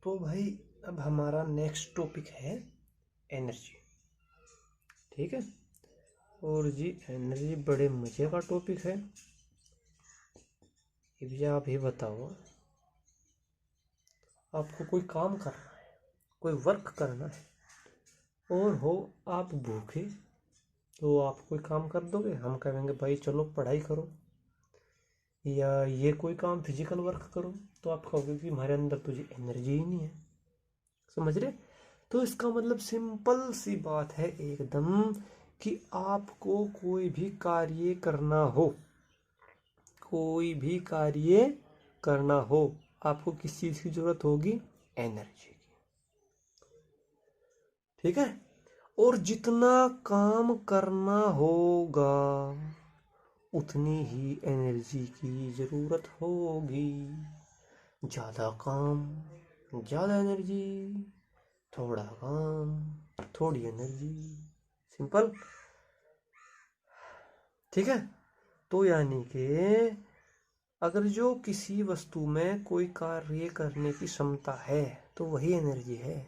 तो भाई अब हमारा नेक्स्ट टॉपिक है एनर्जी। ठीक है। और जी एनर्जी बड़े मजे का टॉपिक है। ये आप ही बताओ, आपको कोई काम करना है, कोई वर्क करना है और हो आप भूखे, तो आप कोई काम कर दोगे? हम कहेंगे भाई चलो पढ़ाई करो, या ये कोई काम फिजिकल वर्क करो, तो आप कहोगे कि हमारे अंदर तो जी एनर्जी ही नहीं है। समझ रहे? तो इसका मतलब सिंपल सी बात है एकदम, कि आपको कोई भी कार्य करना हो, कोई भी कार्य करना हो, आपको किस चीज की जरूरत होगी? एनर्जी की। ठीक है। और जितना काम करना होगा उतनी ही एनर्जी की जरूरत होगी। ज्यादा काम ज्यादा एनर्जी, थोड़ा काम थोड़ी एनर्जी। सिंपल। ठीक है। तो यानी कि अगर जो किसी वस्तु में कोई कार्य करने की क्षमता है तो वही एनर्जी है।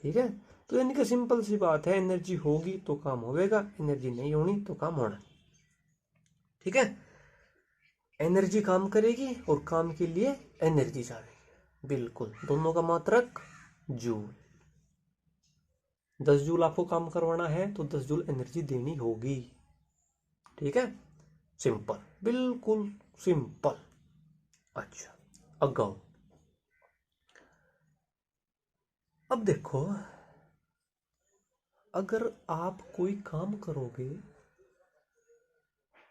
ठीक है। तो यानी कि सिंपल सी बात है, एनर्जी होगी तो काम होगा, एनर्जी नहीं होनी तो काम होना। ठीक है। एनर्जी काम करेगी और काम के लिए एनर्जी चाहिए। बिल्कुल, दोनों का मात्रक जूल। 10 जूल आपको काम करवाना है तो 10 जूल एनर्जी देनी होगी। ठीक है। सिंपल, बिल्कुल सिंपल। अच्छा, अगाओ। अब देखो, अगर आप कोई काम करोगे,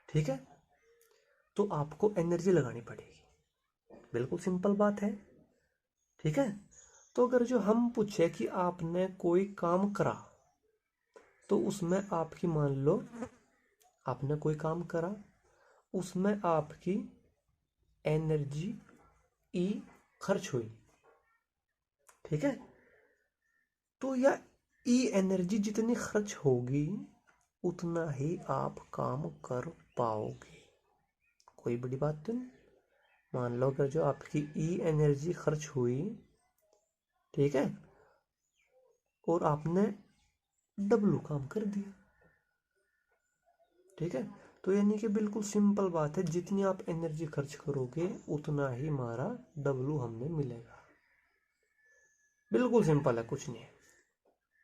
ठीक है, तो आपको एनर्जी लगानी पड़ेगी। बिल्कुल सिंपल बात है। ठीक है। तो अगर जो हम पूछे कि आपने कोई काम करा, तो उसमें आपकी, मान लो आपने कोई काम करा, उसमें आपकी एनर्जी ई खर्च हुई। ठीक है। तो यह ई एनर्जी जितनी खर्च होगी उतना ही आप काम कर पाओगे। कोई बड़ी बात तो नहीं। मान लो अगर जो आपकी ई एनर्जी खर्च हुई, ठीक है, और आपने डब्लू काम कर दिया। ठीक है। तो यानी कि बिल्कुल सिंपल बात है, जितनी आप एनर्जी खर्च करोगे उतना ही हमारा डब्लू हमें मिलेगा। बिल्कुल सिंपल है, कुछ नहीं है।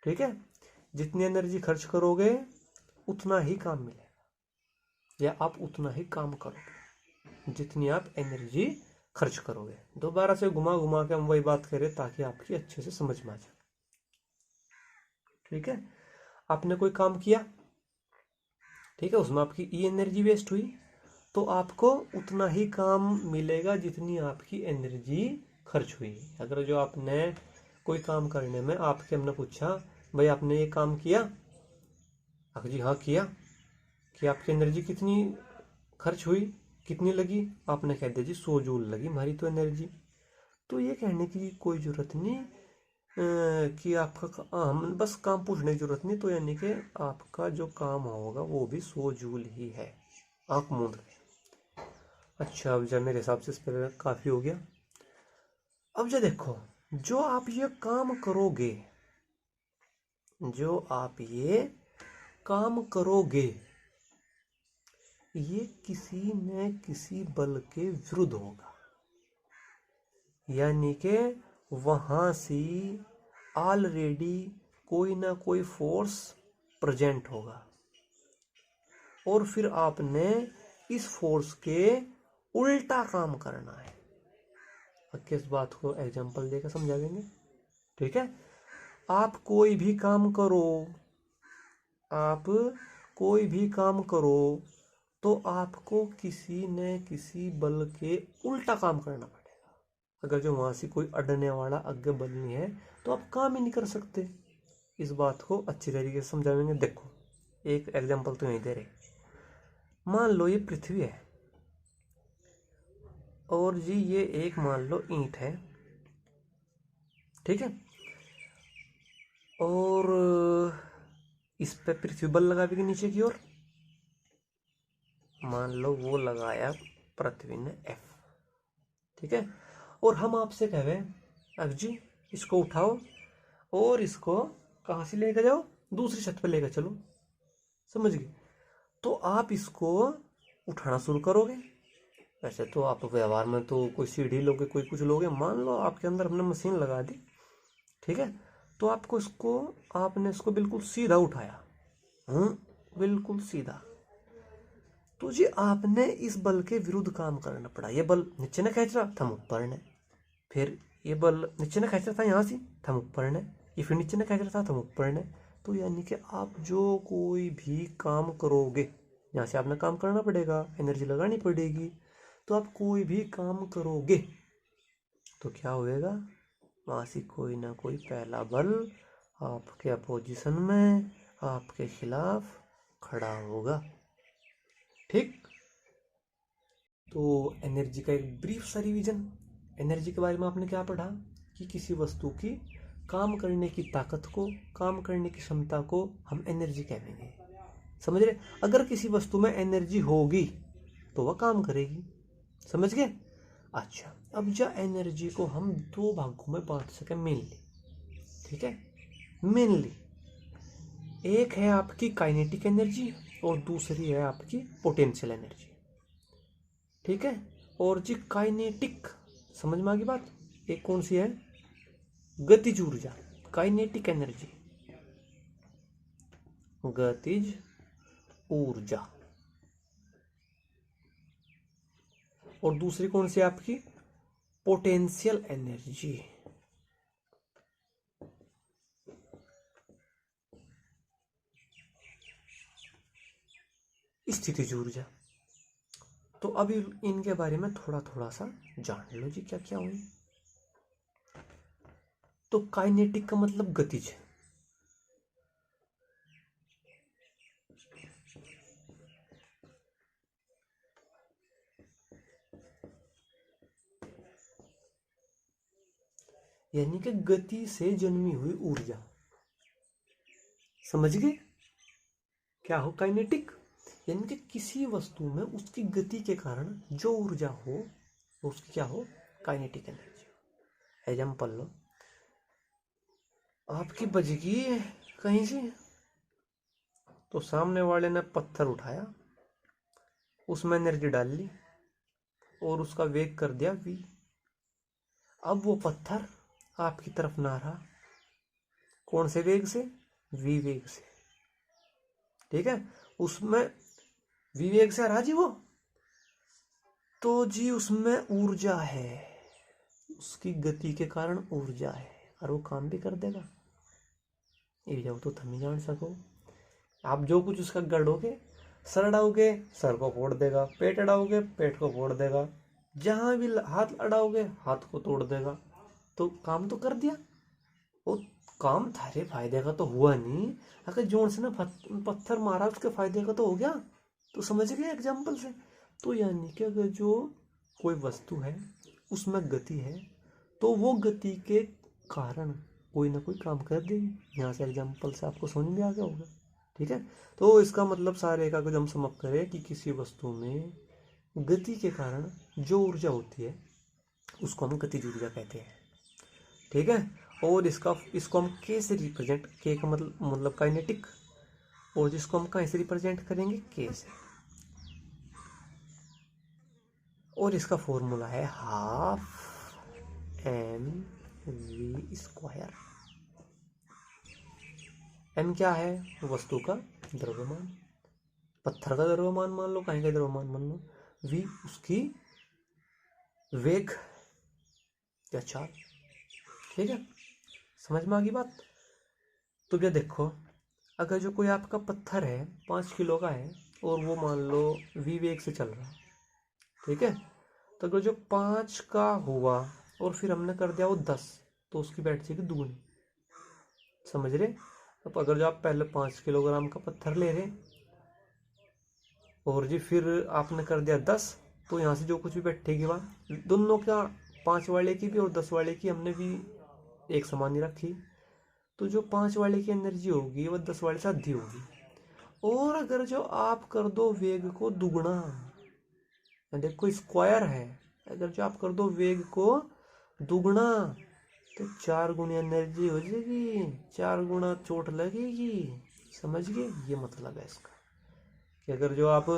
ठीक है। जितनी एनर्जी खर्च करोगे उतना ही काम मिलेगा, या आप उतना ही काम करोगे जितनी आप एनर्जी खर्च करोगे। दोबारा से घुमा घुमा के हम वही बात करें ताकि आपकी अच्छे से समझ में आ जाए। ठीक है। आपने कोई काम किया, ठीक है, उसमें आपकी ई एनर्जी वेस्ट हुई, तो आपको उतना ही काम मिलेगा जितनी आपकी एनर्जी खर्च हुई। अगर जो आपने कोई काम करने में आपके हमने पूछा भाई आपने ये काम किया, अगर जी हाँ किया, कि आपकी एनर्जी कितनी खर्च हुई, कितनी लगी, आपने कह दिया जी 100 जूल लगी हमारी तो एनर्जी। तो ये कहने की कोई जरूरत नहीं कि आपका हम बस काम पूछने की जरूरत नहीं, तो यानी कि आपका जो काम होगा वो भी 100 जूल ही है। आंख मूंद के। अच्छा, अब जब मेरे हिसाब से इस पर काफी हो गया। अब जो देखो, जो आप ये काम करोगे, जो आप ये काम करोगे, ये किसी न किसी बल के विरुद्ध होगा। यानी कि वहां से ऑलरेडी कोई ना कोई फोर्स प्रेजेंट होगा, और फिर आपने इस फोर्स के उल्टा काम करना है। किस बात को एग्जांपल देकर समझा देंगे। ठीक है। आप कोई भी काम करो, आप कोई भी काम करो, तो आपको किसी न किसी बल के उल्टा काम करना पड़ेगा। अगर जो वहां से कोई अड़ने वाला आगे बल नहीं है तो आप काम ही नहीं कर सकते। इस बात को अच्छी तरीके से समझाएंगे। देखो, एक एग्जांपल तो नहीं दे रहे। मान लो ये पृथ्वी है, और जी ये एक मान लो ईंट है। ठीक है। और इस पे पृथ्वी बल लगा भी नीचे की ओर, मान लो वो लगाया पृथ्वी ने एफ। ठीक है। और हम आपसे कहे अब जी इसको उठाओ और इसको कहाँ से लेकर जाओ, दूसरी छत पर लेकर चलो, समझ गए। तो आप इसको उठाना शुरू करोगे। वैसे तो आप व्यवहार में तो कोई सीढ़ी लोगे, कोई कुछ लोगे, मान लो आपके अंदर हमने मशीन लगा दी, ठीक है। तो आपने इसको बिल्कुल सीधा उठाया, बिल्कुल सीधा। तो जी आपने इस बल के विरुद्ध काम करना पड़ा। ये बल नीचे ने खींच रहा था, हम ऊपर ने, फिर ये बल नीचे ने खींच रहा था यहाँ से, हम ऊपर ने, ये फिर नीचे ने खींच रहा था, हम ऊपर ने। तो यानी कि आप जो कोई भी काम करोगे, यहाँ से आपने काम करना पड़ेगा, एनर्जी लगानी पड़ेगी। तो आप कोई भी काम करोगे तो क्या होएगा, वहाँ से कोई ना कोई पहला बल आपके अपोजिशन में, आपके खिलाफ खड़ा होगा, ठीक। तो एनर्जी का एक ब्रीफ सा रिवीजन। एनर्जी के बारे में आपने क्या पढ़ा कि किसी वस्तु की काम करने की ताकत को, काम करने की क्षमता को हम एनर्जी कहेंगे, समझ रहे। अगर किसी वस्तु में एनर्जी होगी तो वह काम करेगी, समझ गए। अच्छा, अब जब एनर्जी को हम दो भागों में बांट सके मेनली, ठीक है, मेनली एक है आपकी काइनेटिक एनर्जी और दूसरी है आपकी पोटेंशियल एनर्जी, ठीक है। और जी काइनेटिक, समझ में आ गई बात। एक कौन सी है, गतिज ऊर्जा, काइनेटिक एनर्जी, गतिज ऊर्जा। और दूसरी कौन सी है आपकी, पोटेंशियल एनर्जी, स्थितिज ऊर्जा। तो अभी इनके बारे में थोड़ा थोड़ा सा जान लो जी, क्या क्या हुई। तो काइनेटिक का मतलब गतिज, यानी कि गति से जन्मी हुई ऊर्जा, समझ गए। क्या हो काइनेटिक, यानी कि किसी वस्तु में उसकी गति के कारण जो ऊर्जा हो उसकी क्या हो, काइनेटिक एनर्जी। एग्जाम्पल लो, आपकी बजगी कहीं से, तो सामने वाले ने पत्थर उठाया, उसमें एनर्जी डाल ली और उसका वेग कर दिया v। अब वो पत्थर आपकी तरफ ना रहा, कौन से वेग से, v वेग से, ठीक है। उसमें v वेग से रहा जी वो, तो जी उसमें ऊर्जा है, उसकी गति के कारण ऊर्जा है और वो काम भी कर देगा। ये जाओ तो तुम ही जान सको। आप जो कुछ उसका गढ़ोगे, सर अड़ाओगे सर को फोड़ देगा, पेट अड़ाओगे पेट को फोड़ देगा, जहां भी हाथ अड़ाओगे हाथ को तोड़ देगा। तो काम तो कर दिया, वो काम थारे फायदे का तो हुआ नहीं। अगर जोर से ना पत्थर मारा उसके फायदे का तो हो गया। तो समझ गए एग्जाम्पल से। तो यानी कि अगर जो कोई वस्तु है उसमें गति है तो वो गति के कारण कोई ना कोई काम कर देगी। यहाँ से एग्जाम्पल से आपको समझ में आ गया होगा, ठीक है। तो इसका मतलब सारे का कुछ हम समझ करें कि किसी वस्तु में गति के कारण जो ऊर्जा होती है उसको हम गतिज ऊर्जा कहते हैं, ठीक है। और इसको हम के से रिप्रेजेंट, के का मतलब काइनेटिक, और जिसको हम कैसे रिप्रेजेंट करेंगे, के से। और इसका फॉर्मूला है ½ mv²। m क्या है, वस्तु का द्रव्यमान, पत्थर का द्रव्यमान मान लो, कहीं का द्रव्यमान मान लो, v उसकी वेग या चाल, ठीक है। समझ में आ गई बात। तो क्या देखो, अगर जो कोई आपका पत्थर है 5 किलो का है और वो मान लो v वेग से चल रहा है, ठीक है। तो अगर जो 5 का हुआ और फिर हमने कर दिया वो 10, तो उसकी बैठ जाएगी दुगनी, समझ रहे। अब अगर जो आप पहले 5 किलोग्राम का पत्थर ले रहे और जी फिर आपने कर दिया 10, तो यहाँ से जो कुछ भी बैठेगी वहाँ दोनों का, 5 वाले की भी और 10 वाले की हमने भी एक समान ही रखी। तो जो 5 वाले की एनर्जी होगी वो 10 वाले से आधी होगी। और अगर जो आप कर दो वेग को दुगना, देखो स्क्वायर है, अगर जो आप कर दो वेग को दुगना तो 4 गुना एनर्जी हो जाएगी, 4 गुना चोट लगेगी। समझ गए? ये मतलब है इसका कि अगर जो आप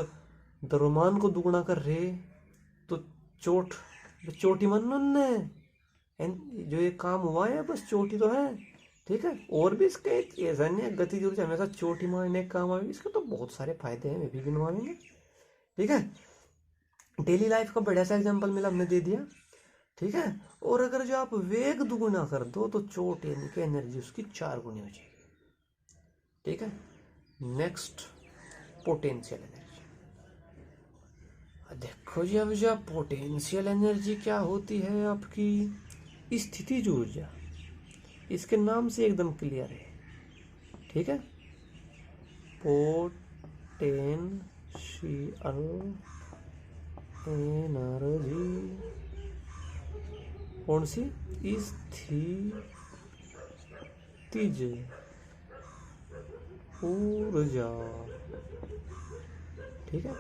द्रव्यमान को दुगुना कर रहे तो चोट, चोटी मन ने जो ये काम हुआ है बस चोटी तो है। ठीक है, और भी इसके ऐसा नहीं है गतिज ऊर्जा हमेशा चोटी मारने का काम आएगी, इसके तो बहुत सारे फायदे हैं, वे भी गिनवाएंगे। ठीक है, डेली लाइफ का बढ़िया सा एग्जांपल मिला, हमने दे दिया। ठीक है, और अगर जो आप वेग दुगुना कर दो तो चोट यानी कि एनर्जी उसकी 4 गुनी हो जाएगी। ठीक है, नेक्स्ट पोटेंशियल एनर्जी। देखो जी, अब जो पोटेंशियल एनर्जी क्या होती है आपकी स्थितिज ऊर्जा, इसके नाम से एकदम क्लियर है। ठीक है, पोटेंशियल एनर्जी कौन सी? स्थितिज ऊर्जा। ठीक है,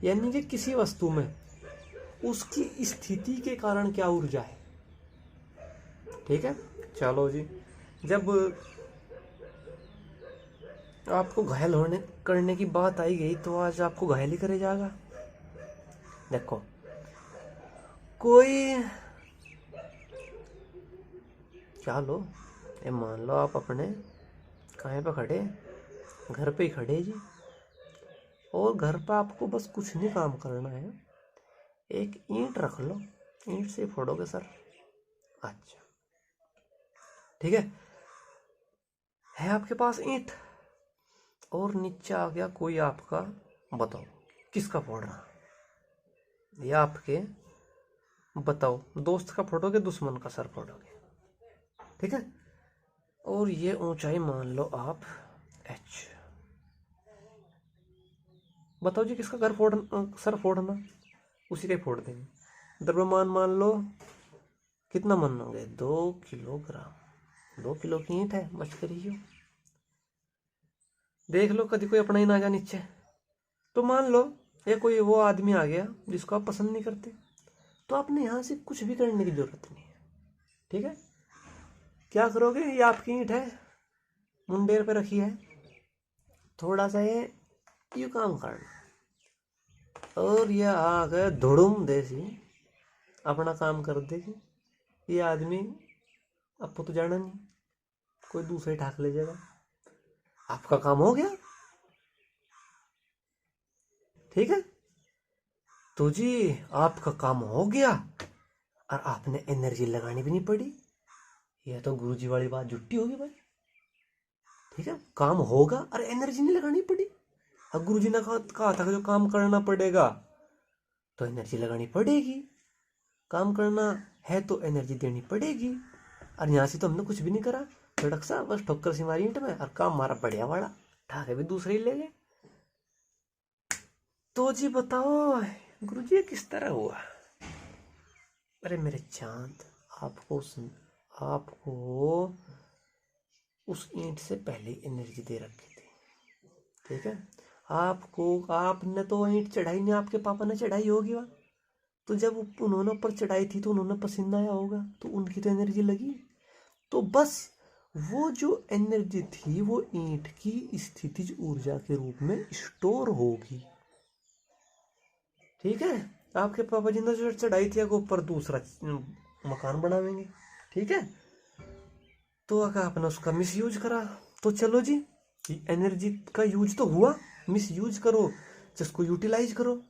यानी कि किसी वस्तु में उसकी स्थिति के कारण क्या ऊर्जा है। ठीक है, चलो जी, जब आपको घायल होने करने की बात आई गई तो आज आपको घायल ही करे जाएगा। देखो, कोई क्या लो, ये मान लो आप अपने कहाँ पे खड़े, घर पे ही खड़े जी, और घर पे आपको बस कुछ नहीं काम करना है, एक ईंट रख लो, ईंट से फोड़ोगे सर। अच्छा, ठीक है आपके पास ईंट, और नीचे आ गया कोई आपका, बताओ किसका फोड़ रहा, या आपके बताओ दोस्त का फोड़ोगे, दुश्मन का सर फोड़ोगे। ठीक है, और ये ऊंचाई मान लो आप h, बताओ जी किसका घर फोड़ सर फोड़ना, उसी का ही फोड़ देंगे। द्रव्यमान मान लो कितना मानोगे, 2 किलोग्राम, 2 किलो की ईंट है, मत करियो। देख लो कभी कोई अपना ही ना जा नीचे, तो मान लो ये कोई वो आदमी आ गया जिसको आप पसंद नहीं करते, तो आपने यहाँ से कुछ भी करने की जरूरत नहीं है। ठीक है, क्या करोगे, ये आपकी ईंट है, मुंडेर पे रखी है, थोड़ा सा ये यू काम करना, और ये आ गए धुड़ुम देसी अपना काम कर देगी। ये आदमी आपको तो जाना नहीं, कोई दूसरे ठाक ले जाएगा, आपका काम हो गया। ठीक है, तो जी आपका काम हो गया और आपने एनर्जी लगानी भी नहीं पड़ी। यह तो गुरुजी वाली बात जुट्टी होगी भाई। ठीक है, काम होगा और एनर्जी नहीं लगानी पड़ी। अब गुरुजी ने कहा था कि जो काम करना पड़ेगा तो एनर्जी लगानी पड़ेगी, काम करना है तो एनर्जी देनी पड़ेगी। और यहाँ से तो हमने कुछ भी नहीं करा, धड़क सा बस ठोकर सी मारी ईंट में और काम हमारा बढ़िया वाला, ठाके भी दूसरे ही ले गए। तो जी बताओ गुरुजी ये किस तरह हुआ? अरे मेरे चांद, आपको उस ईंट से पहले एनर्जी दे रखी थी। ठीक है, आपने तो ईंट चढ़ाई नहीं, आपके पापा ने चढ़ाई होगी वहाँ, तो जब उन्होंने ऊपर चढ़ाई थी तो उन्होंने पसीना आया होगा, तो उनकी तो एनर्जी लगी। तो बस वो जो एनर्जी थी वो ईंट की स्थितिज ऊर्जा के रूप में स्टोर होगी। ठीक है, आपके पापा जी ने जो चढ़ाई थी ऊपर दूसरा मकान बनावेंगे। ठीक है, तो अगर आपने उसका मिस यूज करा तो चलो जी, एनर्जी का यूज तो हुआ, मिस यूज करो जिसको यूटिलाइज करो।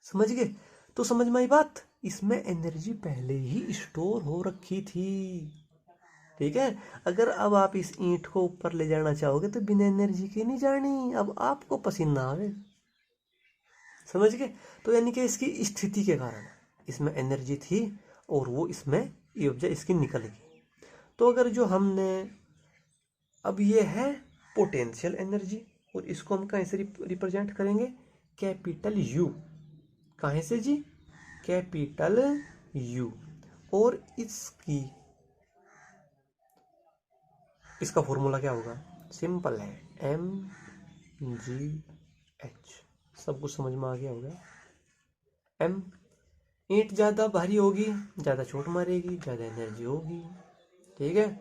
समझ गए? तो समझ में आई बात, इसमें एनर्जी पहले ही स्टोर हो रखी थी। ठीक है, अगर अब आप इस ईंट को ऊपर ले जाना चाहोगे तो बिना एनर्जी के नहीं जानी, अब आपको पसीना आवे। समझ गए? तो यानी कि इसकी स्थिति के कारण इसमें एनर्जी थी और वो इसमें ये ऊर्जा इसकी निकल गई। तो अगर जो हमने अब ये है पोटेंशियल एनर्जी, और इसको हम कहाँ से रिप्रेजेंट करेंगे, कैपिटल यू। कहाँ से जी, कैपिटल यू। और इसका फॉर्मूला क्या होगा, सिंपल है, mgh। सब कुछ समझ में आ गया होगा। m ईंट ज़्यादा भारी होगी, ज़्यादा चोट मारेगी, ज़्यादा एनर्जी होगी। ठीक है,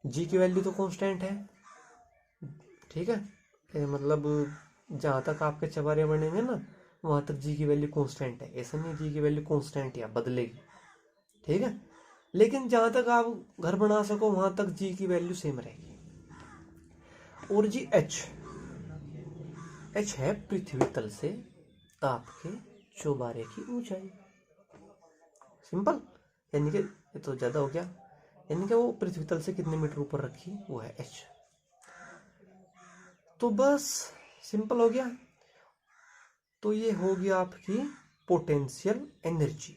जी की वैल्यू तो कांस्टेंट है। ठीक है, मतलब जहाँ तक आपके चबारे बनेंगे ना वहाँ तक जी की वैल्यू कांस्टेंट है। ऐसा नहीं जी की वैल्यू कांस्टेंट या बदलेगी। ठीक है, लेकिन जहाँ तक आप घर बना सको वहाँ तक जी की वैल्यू सेम रहेगी। और जी एच है पृथ्वी तल से आपके चौबारे की ऊंचाई। सिंपल, यानी कि ये तो ज़्यादा हो गया, यानी कि वो पृथ्वी तल से कितने मीटर ऊपर रखी वो है एच। तो बस सिंपल हो गया। तो ये हो गया आपकी पोटेंशियल एनर्जी।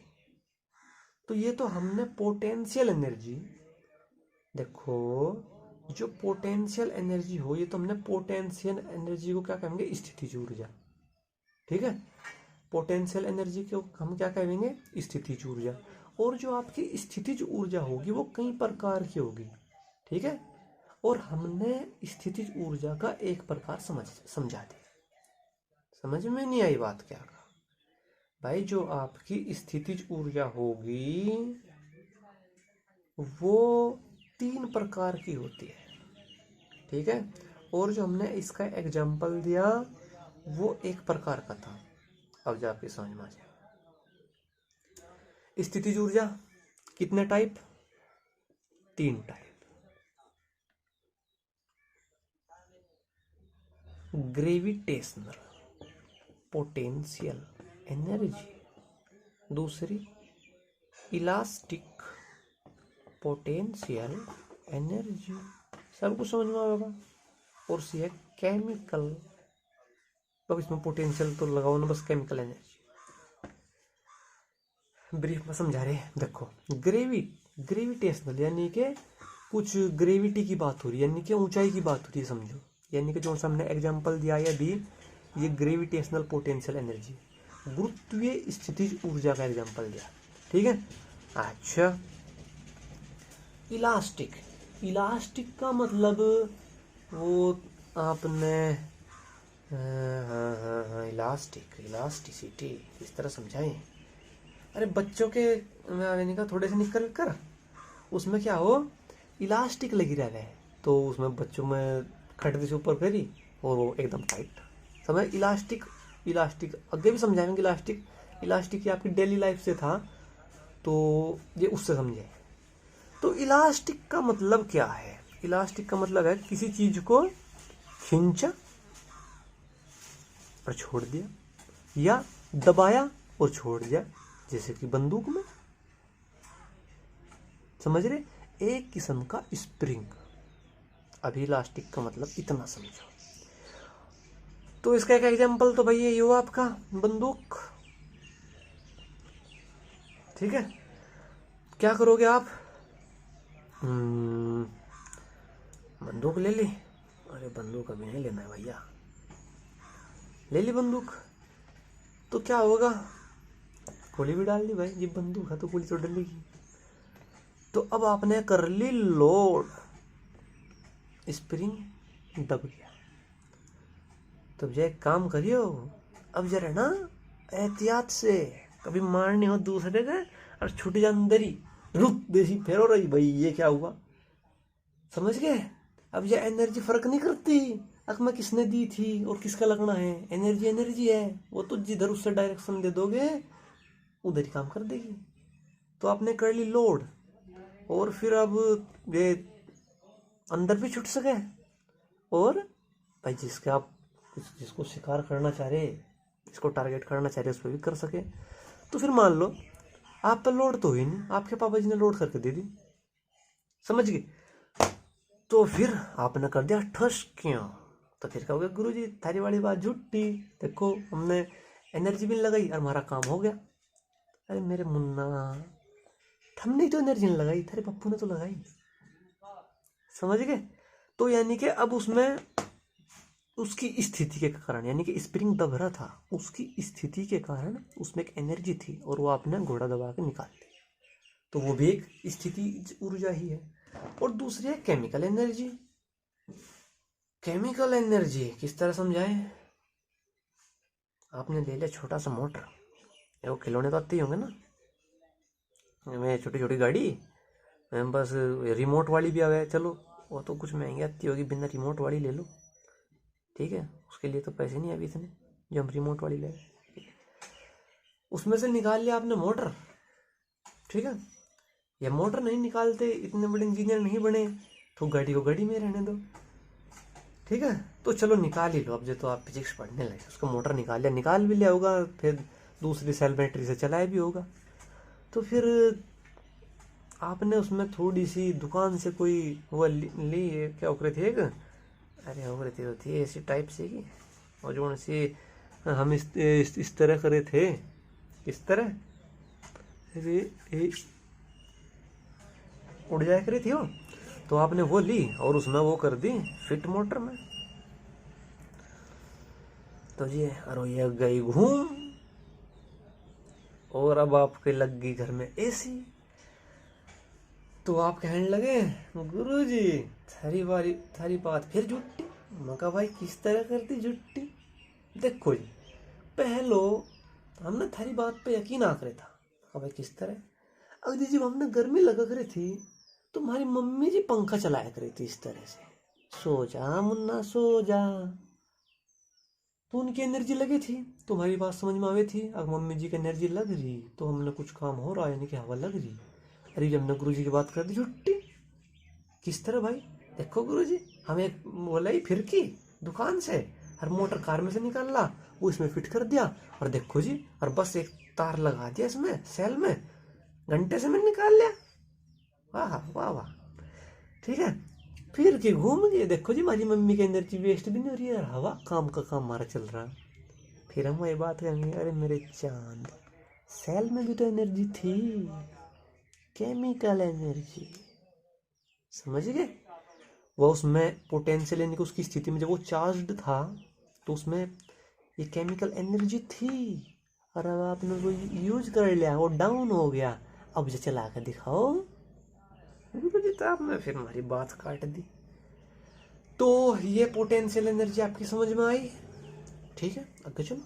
तो ये तो हमने पोटेंशियल एनर्जी, देखो जो पोटेंशियल एनर्जी हो ये तो हमने पोटेंशियल एनर्जी को क्या कहेंगे, स्थितिज ऊर्जा। ठीक है, पोटेंशियल एनर्जी को हम क्या कहेंगे, स्थितिज ऊर्जा। और जो आपकी स्थितिज ऊर्जा होगी वो कई प्रकार की होगी। ठीक है, और हमने स्थितिज ऊर्जा का एक प्रकार समझा दिया। समझ में नहीं आई बात क्या कहा भाई? जो आपकी स्थितिज ऊर्जा होगी वो 3 प्रकार की होती है। ठीक है, और जो हमने इसका एग्जाम्पल दिया वो 1 प्रकार का था। अब जाके समझ में आ जाए। स्थितिज ऊर्जा कितने type? 3 type. Gravitational potential energy, दूसरी इलास्टिक पोटेंशियल एनर्जी, सब कुछ समझ में आएगा। और सी है केमिकल, अब इसमें पोटेंशियल तो लगाओ ना, बस केमिकल एनर्जी। ब्रीफ में समझा रहे हैं। देखो ग्रेविटेशनल यानी कि कुछ ग्रेविटी की बात हो रही है, यानी कि ऊंचाई की बात हो रही है, समझो। यानी कि जो हमने एग्जांपल दिया या दी, ये ग्रेविटेशनल पोटेंशियल एनर्जी, गुरुत्वीय स्थितिज ऊर्जा का एग्जांपल दिया। ठीक है, अच्छा इलास्टिक का मतलब वो आपने हाँ इलास्टिसिटी इस तरह समझाएं। अरे बच्चों के यानी का थोड़े से निकल कर उसमें क्या हो, इलास्टिक लगी रहे तो उसमें बच्चों में खटने से ऊपर करी और वो एकदम टाइट। समझ, इलास्टिक आगे भी समझाएंगे। इलास्टिक ये आपकी डेली लाइफ से था तो ये उससे समझे। तो इलास्टिक का मतलब क्या है? इलास्टिक का मतलब है किसी चीज को खींचा और छोड़ दिया, या दबाया और छोड़ दिया, जैसे कि बंदूक में। समझ रहे, एक किस्म का स्प्रिंग। अभी इलास्टिक का मतलब इतना समझो। तो इसका एक एग्जांपल तो भाई ये हुआ आपका बंदूक। ठीक है, क्या करोगे आप? बंदूक ले ली। अरे बंदूक अभी नहीं लेना है भैया, ले ली बंदूक। तो क्या होगा, गोली भी डाल दी भाई, ये बंदूक है तो गोली तो डलेगी। तो अब आपने कर ली लोड, स्प्रिंग दब गया। तो भैया एक काम करियो, अब जरा ना एहतियात से, कभी मारनी हो दूसरे के और छुट जा अंदर ही, रुक देसी फेरो रही भाई, ये क्या हुआ? समझ गए? अब ये एनर्जी फर्क नहीं करती अकमा किसने दी थी और किसका लगना है, एनर्जी है। वो तो जिधर उससे डायरेक्शन दे दोगे उधर ही काम कर देगी। तो आपने कर ली लोड, और फिर अब ये अंदर भी छुट सके, और भाई जिसको शिकार करना चाह रहे, जिसको टारगेट करना चाह रहे उस पर भी कर सके। तो फिर मान लो आप पर लोड तो हुई नहीं, आपके पापा जी ने लोड करके दे दी। समझ गए? तो फिर आपने कर दिया ठस क्यों? तो फिर कहोगे गुरुजी थारी वाली बात झूठी, देखो हमने एनर्जी भी लगाई और हमारा काम हो गया। अरे मेरे मुन्ना, हमने तो एनर्जी नहीं लगाई, तेरे पप्पू ने तो लगाई। समझ गए? तो यानी कि अब उसमें उसकी स्थिति के कारण, यानी कि स्प्रिंग दब रहा था, उसकी स्थिति के कारण उसमें एक एनर्जी थी और वो आपने घोड़ा दबा के निकाल दी। तो वो भी एक स्थिति ऊर्जा ही है। और दूसरी है केमिकल एनर्जी। केमिकल एनर्जी किस तरह समझाएं? आपने ले लिया छोटा सा मोटर, वो खिलौने तो आते ही होंगे ना, मैं छोटी छोटी गाड़ी, मैं बस रिमोट वाली भी आवे, चलो वो तो कुछ महंगी आती होगी, बिना रिमोट वाली ले लो, ठीक है, उसके लिए तो पैसे नहीं अभी इतने जो हम रिमोट वाली ले। उसमें से निकाल लिया आपने मोटर, ठीक है, या मोटर नहीं निकालते, इतने बड़े इंजीनियर नहीं बने, तो गाड़ी को गाड़ी में रहने दो, ठीक है। तो चलो निकाल ही लो, अब जो तो आप फिजिक्स पढ़ने लगे, उसका मोटर निकाल भी लिया होगा, फिर दूसरी सेल बैटरी से चलाया भी होगा, तो फिर आपने उसमें थोड़ी सी दुकान से कोई वो ली क्या उकरे थे एक, अरे उकरे थे, तो थी ऐसी टाइप से की, और जो सी हम इस तरह करे थे, इस तरह उड़ जाया करी थी वो, तो आपने वो ली और उसमें वो कर दी फिट मोटर में, तो ये अरे ये गई घूम, और अब आपके लग गई घर में एसी, तो आप कहने लगे गुरुजी थारी बात फिर झुट्टी। मैं कहा भाई किस तरह करती झुट्टी, देखो जी पहलो हमने थारी बात पे यकीन आ करे था, भाई किस तरह, अगर जब हमने गर्मी लगा करे थी तो हमारी मम्मी जी पंखा चलाया करी थी इस तरह से, सो जा मुन्ना सो जा, तो उनकी एनर्जी लगी थी, तो हमारी बात समझ में आवे थी, अगर मम्मी जी की एनर्जी लग रही तो हमने कुछ काम हो रहा है, यानी कि हवा लग रही, अरे जब हमने गुरु जी की बात कर दी छुट्टी, किस तरह भाई, देखो गुरु जी हमें बोला ही फिर की दुकान से, हर मोटर कार में से निकाल ला, वो इसमें फिट कर दिया, और देखो जी और बस एक तार लगा दिया इसमें सेल में, घंटे से मैंने निकाल लिया, वाह वाह वाह, ठीक है, फिर के घूम गए, देखो जी हमारी मम्मी की एनर्जी वेस्ट भी नहीं हो रही है, हवा काम का काम हमारा चल रहा। फिर हम वही बात करेंगे, अरे मेरे चांद सेल में भी तो एनर्जी थी, केमिकल एनर्जी, समझ गए, वो उसमें पोटेंशियल यानी कि उसकी स्थिति में जब वो चार्ज्ड था तो उसमें ये केमिकल एनर्जी थी, और अब आपने वो यूज कर लिया, वो डाउन हो गया, अब जो चला कर दिखाओ, आपने फिर हमारी बात काट दी। तो ये पोटेंशियल एनर्जी आपकी समझ में आई, ठीक है, आगे चलो।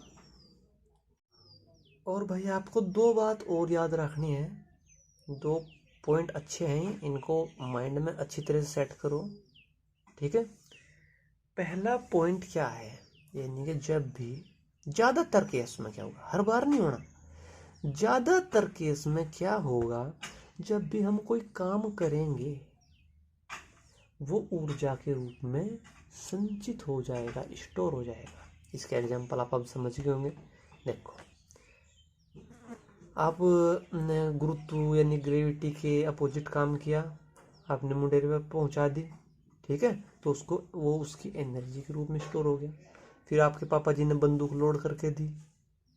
और भाई आपको दो बात और याद रखनी है, दो पॉइंट अच्छे हैं, इनको माइंड में अच्छी तरह से सेट करो, ठीक है। पहला पॉइंट क्या है, यानी कि जब भी ज़्यादातर केस में क्या होगा, हर बार नहीं होना, ज़्यादातर केस में क्या होगा, जब भी हम कोई काम करेंगे वो ऊर्जा के रूप में संचित हो जाएगा, स्टोर हो जाएगा। इसका एग्जाम्पल आप अब समझ गए होंगे, देखो आप गुरुत्व यानी ग्रेविटी के अपोजिट काम किया, आपने मुंडेरे पर पहुंचा दी, ठीक है, तो उसको वो उसकी एनर्जी के रूप में स्टोर हो गया। फिर आपके पापा जी ने बंदूक लोड करके दी,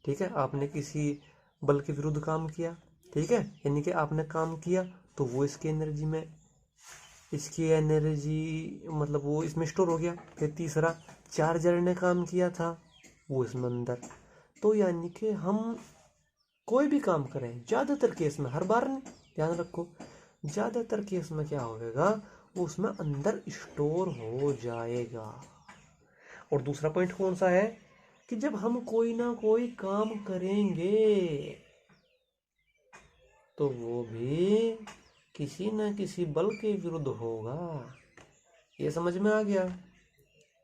ठीक है, आपने किसी बल के विरुद्ध काम किया, ठीक है, यानी कि आपने काम किया तो वो इसकी एनर्जी में, इसकी एनर्जी मतलब वो इसमें स्टोर हो गया। फिर तीसरा चार्जर ने काम किया था, वो इसमें अंदर, तो यानी कि हम कोई भी काम करें ज़्यादातर केस में, हर बार नहीं, ध्यान रखो, ज़्यादातर केस में क्या होगा, वो उसमें अंदर स्टोर हो जाएगा। और दूसरा पॉइंट कौन सा है कि जब हम कोई ना कोई काम करेंगे तो वो भी किसी न किसी बल के विरुद्ध होगा, ये समझ में आ गया।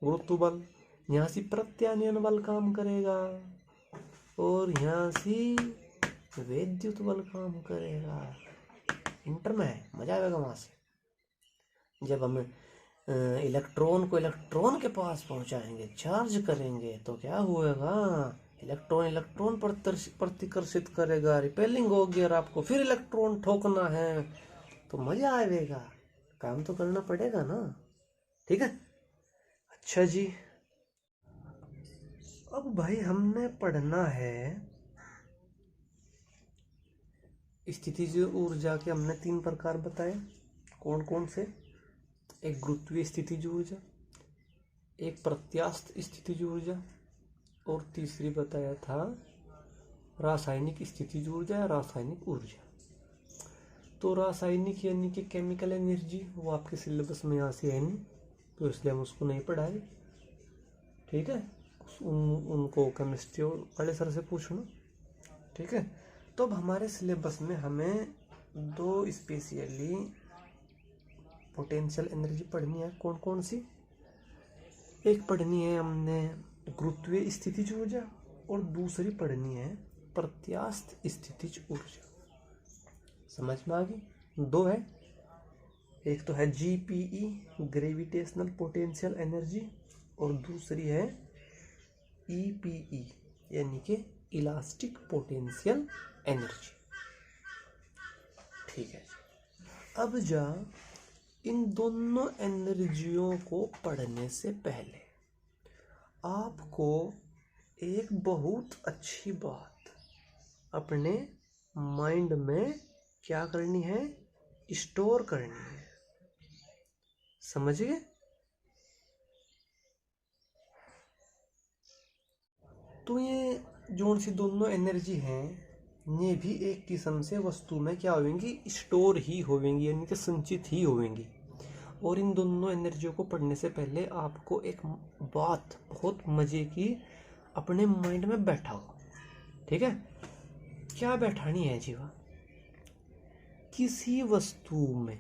गुरुत्व बल, यहाँ से प्रत्यानयन बल काम करेगा, और यहाँ से विद्युत बल काम करेगा। इंटर में है, मजा आएगा वहां से, जब हम इलेक्ट्रॉन को इलेक्ट्रॉन के पास पहुंचाएंगे, चार्ज करेंगे, तो क्या होगा, इलेक्ट्रॉन इलेक्ट्रॉन पर प्रतिकर्षित करेगा, रिपेलिंग होगी, और आपको फिर इलेक्ट्रॉन ठोकना है, तो मजा आएगा, काम तो करना पड़ेगा ना, ठीक है। अच्छा जी, अब भाई हमने पढ़ना है स्थितिज ऊर्जा के, हमने 3 प्रकार बताए, कौन कौन से, एक गुरुत्वीय स्थितिज ऊर्जा, एक प्रत्यास्थ स्थितिज ऊर्जा, और तीसरी बताया था रासायनिक स्थितिज ऊर्जा या रासायनिक ऊर्जा। तो रासायनिक यानी कि केमिकल एनर्जी, वो आपके सिलेबस में यहाँ से है नहीं, तो इसलिए हम उसको नहीं पढ़ाए, ठीक है, उनको केमिस्ट्री वाले सर से पूछना, ठीक है। ठीक है। तो अब हमारे सिलेबस में हमें दो स्पेशली पोटेंशियल एनर्जी पढ़नी है। कौन कौन सी? एक पढ़नी है हमने गुरुत्वीय स्थितिज ऊर्जा और दूसरी पढ़नी है प्रत्यास्थ स्थितिज ऊर्जा। समझ में आ गई? दो है, एक तो है जीपीई ग्रेविटेशनल पोटेंशियल एनर्जी और दूसरी है ईपीई यानी कि इलास्टिक पोटेंशियल एनर्जी। ठीक है। अब जा इन दोनों एनर्जियों को पढ़ने से पहले आपको एक बहुत अच्छी बात अपने माइंड में क्या करनी है? स्टोर करनी है। समझिए? तो ये जो सी दोनों एनर्जी हैं ये भी एक किस्म से वस्तु में क्या होंगी? स्टोर ही होंगी, यानी कि संचित ही होंगी। और इन दोनों एनर्जियों को पढ़ने से पहले आपको एक बात बहुत मजे की अपने माइंड में बैठाओ। ठीक है? क्या बैठानी है जीवा? किसी वस्तु में,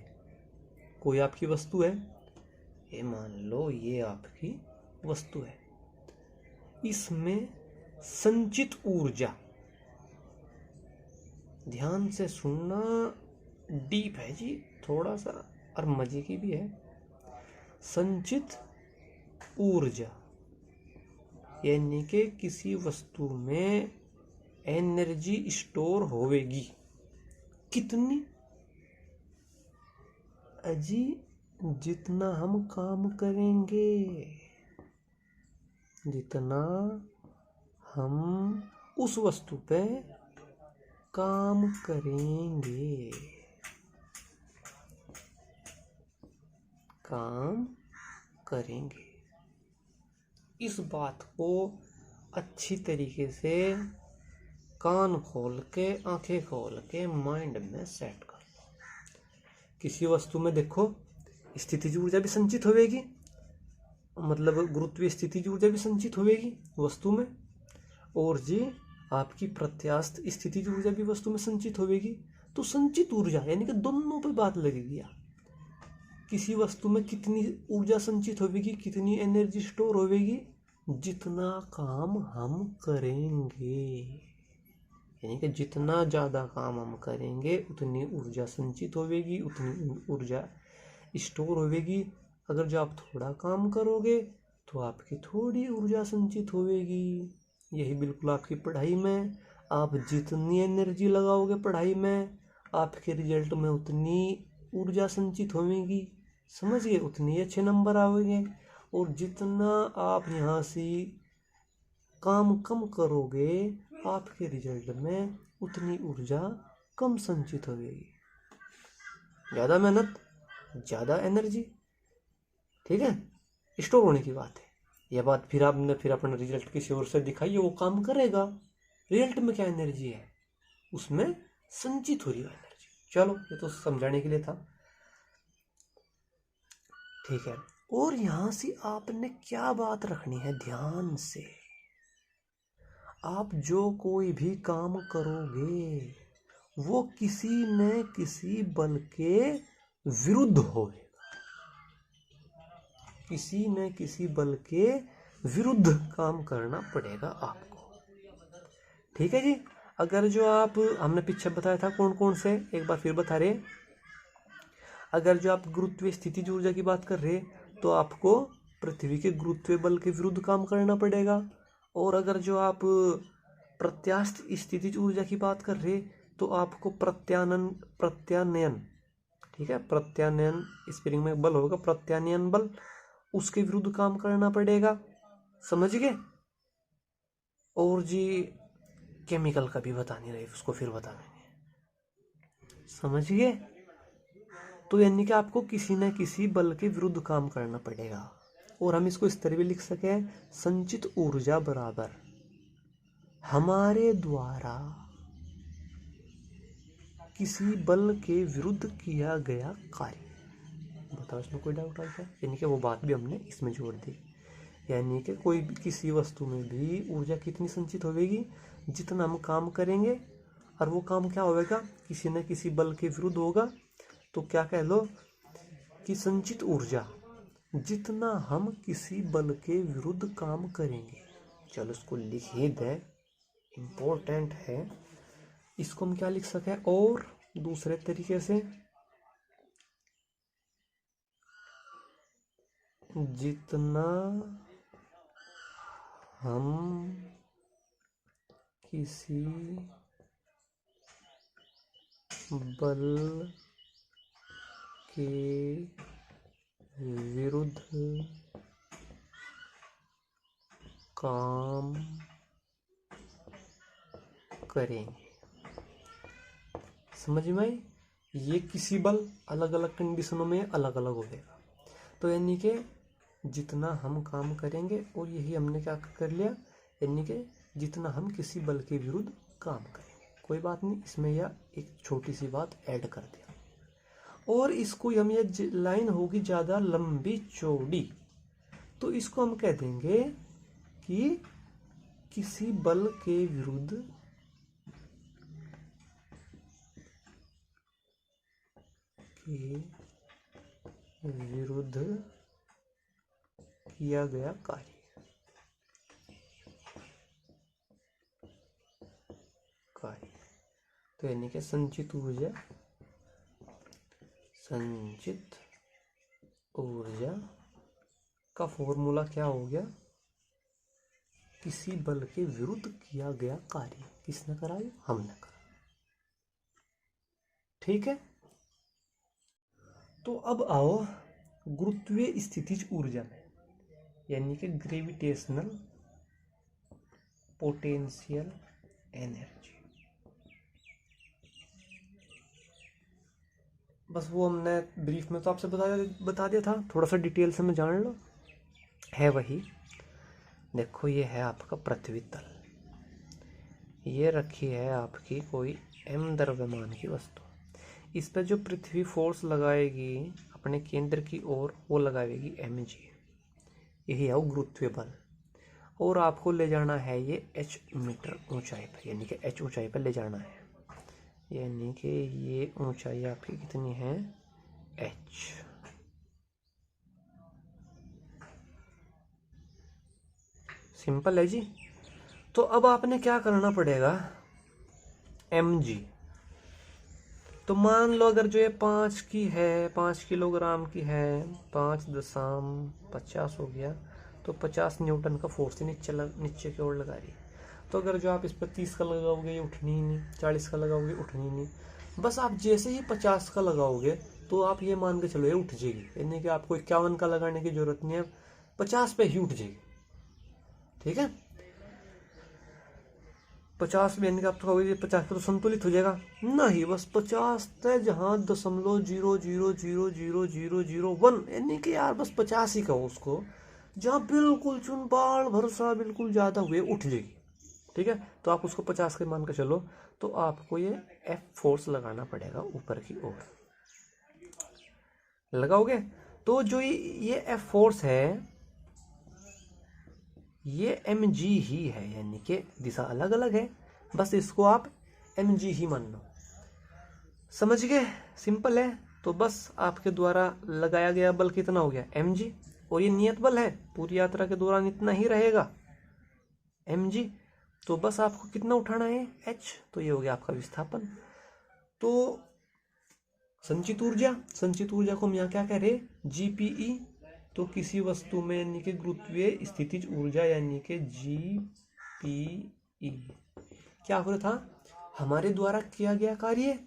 कोई आपकी वस्तु है, ये मान लो ये आपकी वस्तु है, इसमें संचित ऊर्जा, ध्यान से सुनना, डीप है जी थोड़ा सा और मजे की भी है। संचित ऊर्जा यानी कि किसी वस्तु में एनर्जी स्टोर होवेगी। कितनी? अजी जितना हम काम करेंगे, जितना हम उस वस्तु पे काम करेंगे, काम करेंगे। इस बात को अच्छी तरीके से कान खोल के, आंखें खोल के माइंड में सेट कर लो। किसी वस्तु में देखो स्थितिज ऊर्जा भी संचित होगी, मतलब गुरुत्वीय स्थितिज ऊर्जा भी संचित होगी वस्तु में, और जी आपकी प्रत्यास्थ स्थितिज ऊर्जा भी वस्तु में संचित होगी। तो संचित ऊर्जा यानी कि दोनों पे बात लगेगी। किसी वस्तु में कितनी ऊर्जा संचित होगी, कितनी एनर्जी स्टोर होगी? जितना काम हम करेंगे, यानी कि जितना ज़्यादा काम हम करेंगे उतनी ऊर्जा संचित होगी, उतनी ऊर्जा स्टोर होगी। अगर जो आप थोड़ा काम करोगे तो आपकी थोड़ी ऊर्जा संचित होगी। यही बिल्कुल आपकी पढ़ाई में, आप जितनी एनर्जी लगाओगे पढ़ाई में, आपके रिजल्ट में उतनी ऊर्जा संचित होगी। समझिए? उतनी अच्छे नंबर आएंगे। और जितना आप यहाँ से काम कम करोगे आपके रिजल्ट में उतनी ऊर्जा कम संचित होगी। ज़्यादा मेहनत, ज़्यादा एनर्जी। ठीक है? स्टोर होने की बात है यह बात। फिर आपने अपना रिजल्ट किसी और से दिखाइए, वो काम करेगा। रिजल्ट में क्या एनर्जी है? उसमें संचित हो रही है एनर्जी। चलो ये तो समझाने के लिए था। ठीक है। और यहां से आपने क्या बात रखनी है ध्यान से? आप जो कोई भी काम करोगे वो किसी न किसी बल के विरुद्ध होगा, किसी न किसी बल के विरुद्ध काम करना पड़ेगा आपको। ठीक है जी? अगर जो आप, हमने पीछे बताया था कौन कौन से, एक बार फिर बता रहे। अगर जो आप गुरुत्वीय स्थितिज ऊर्जा की बात कर रहे तो आपको पृथ्वी के गुरुत्वीय बल के विरुद्ध काम करना पड़ेगा। और अगर जो आप प्रत्यास्थ स्थितिज ऊर्जा की बात कर रहे तो आपको प्रत्यानयन, ठीक है, प्रत्यानयन स्प्रिंग में बल होगा, प्रत्यानयन बल, उसके विरुद्ध काम करना पड़ेगा। समझ गए? और जी केमिकल का भी बता नहीं रहे, उसको फिर बता देंगे। समझ गए? तो यानी कि आपको किसी न किसी बल के विरुद्ध काम करना पड़ेगा। और हम इसको इस तरह भी लिख सकें, संचित ऊर्जा बराबर हमारे द्वारा किसी बल के विरुद्ध किया गया कार्य। बताओ इसमें कोई डाउट आता है? यानी कि वो बात भी हमने इसमें जोड़ दी। यानी कि कोई भी किसी वस्तु में भी ऊर्जा कितनी संचित होगी? जितना हम काम करेंगे और वो काम क्या होगा, किसी न किसी बल के विरुद्ध होगा। तो क्या कह लो कि संचित ऊर्जा, जितना हम किसी बल के विरुद्ध काम करेंगे, चलो इसको लिख ही दे, इम्पोर्टेंट है। इसको हम क्या लिख सके और दूसरे तरीके से, जितना हम किसी बल के विरुद्ध काम करेंगे। समझ में आई? ये किसी बल अलग अलग कंडीशनों में अलग अलग होगा। तो यानी कि जितना हम काम करेंगे, और यही हमने क्या कर लिया, यानी कि जितना हम किसी बल के विरुद्ध काम करेंगे। कोई बात नहीं, इसमें यह एक छोटी सी बात ऐड कर दिया। और इसको हम, ये लाइन होगी ज़्यादा लंबी चौड़ी, तो इसको हम कह देंगे कि किसी बल के विरुद्ध किया गया कार्य। तो यानी कि संचित ऊर्जा का फॉर्मूला क्या हो गया, किसी बल के विरुद्ध किया गया कार्य। किसने करा? हमने करा। ठीक है। तो अब आओ गुरुत्वीय स्थितिज ऊर्जा में, यानी कि ग्रेविटेशनल पोटेंशियल एनर्जी। बस वो हमने ब्रीफ में तो आपसे बता दिया था, थोड़ा सा डिटेल से में जान लो। है वही, देखो ये है आपका पृथ्वी तल, ये रखी है आपकी कोई m द्रव्यमान की वस्तु। इस पर जो पृथ्वी फोर्स लगाएगी अपने केंद्र की ओर, वो लगाएगी mg, यही है वो गुरुत्वीय बल। और आपको ले जाना है ये h मीटर ऊंचाई पर, यानी कि h ऊंचाई पर ले जाना है, यानी कि ये ऊंचाई आपकी कितनी है, h। सिंपल है जी। तो अब आपने क्या करना पड़ेगा, mg, तो मान लो अगर जो ये 5 की है, 5 किलोग्राम की है, 5.50 हो गया, तो 50 न्यूटन का फोर्स नीचे की ओर लगा रही है। तो अगर जो आप इस पर 30 का लगाओगे, ये उठनी ही नहीं, 40 का लगाओगे, उठनी ही नहीं। बस आप जैसे ही 50 का लगाओगे, तो आप ये मान के चलो ये उठ जाएगी, यानी कि आपको 51 का लगाने की जरूरत नहीं है, 50 पे ही उठ जाएगी। ठीक है, 50 में, यानी कि आप तो कहोगे 50 पे तो संतुलित हो जाएगा, नहीं, बस 50 है जहाँ 0.0000001, यानी कि यार बस 50 ही कहो उसको, जहाँ बिल्कुल चुनबाड़ भरसा बिल्कुल ज़्यादा हुए उठ जाएगी। ठीक है, तो आप उसको 50 के मान कर चलो, तो आपको ये F फोर्स लगाना पड़ेगा ऊपर की ओर। लगाओगे तो जो ये F फोर्स है, ये mg ही है, यानी कि दिशा अलग अलग है, बस इसको आप mg ही मान लो। समझ गए? सिंपल है। तो बस आपके द्वारा लगाया गया बल कितना हो गया, mg, और ये नियत बल है, पूरी यात्रा के दौरान इतना ही रहेगा mg। तो बस आपको कितना उठाना है, h, तो ये हो गया आपका विस्थापन। तो संचित ऊर्जा को हम यहाँ क्या कह रहे, GPE। तो किसी वस्तु में यानी कि गुरुत्वीय स्थितिज ऊर्जा, यानी कि GPE क्या हो रहा था, हमारे द्वारा किया गया कार्य,